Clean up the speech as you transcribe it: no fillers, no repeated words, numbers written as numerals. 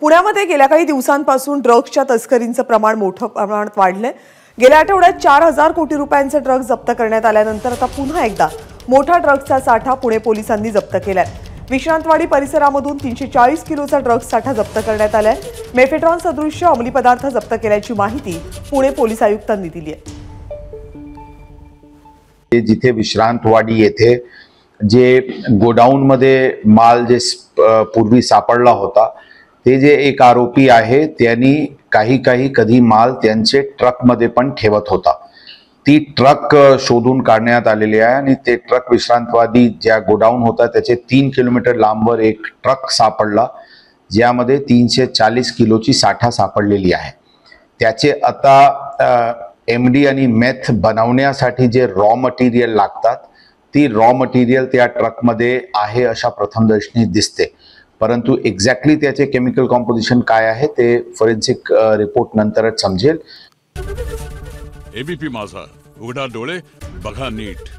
पुण्यामध्ये गेल्या काही दिवसांपासून ड्रग्सच्या तस्करींचं प्रमाण मोठ्या प्रमाणात वाढलंय। गेल्या आठवड्यात 4000 कोटी रुपयांचे ड्रग्स जप्त करण्यात आल्यानंतर आता पुन्हा एकदा मोठा ड्रग्सचा साठा पुणे पोलिसांनी जप्त केलाय। विश्रांतवाडी परिसरामधून 340 किलोचा ड्रग्स साठा जप्त करण्यात आलाय। मेफेड्रॉन सदृश्य अंमली पदार्थ जप्त केल्याची माहिती पुणे पोलीस आयुक्तांनी दिली आहे। जिथे विश्रांतवाडी येथे जे गोडाऊन मध्ये माल जे पूर्वी सापडला होता, ते जे एक आरोपी आहे त्यांनी काही कधी माल त्यांचे ट्रक मध्ये पण ठेवत होता। ती ट्रक शोधून काढण्यात आलेली आहे आणि ते ट्रक विश्रांतवादी ज्या गोडाऊन होता त्याचे 3 किलोमीटर लांबवर एक ट्रक सापडला, ज्यामध्ये 340 किलोची साठा सापडलेली आहे। त्याचे आता एमडी आणि मेथ बनवण्यासाठी जे रॉ मटेरियल लागतात, ती रॉ मटेरियल त्या ट्रक मध्ये आहे अशा प्रथमदर्शनी दिसते, परंतु एक्झॅक्टली त्याचे केमिकल कॉम्पोजिशन काय आहे ते फॉरेन्सिक रिपोर्ट नंतरच समजेल। एबीपी माझा, उघडा डोळे बघा नीट।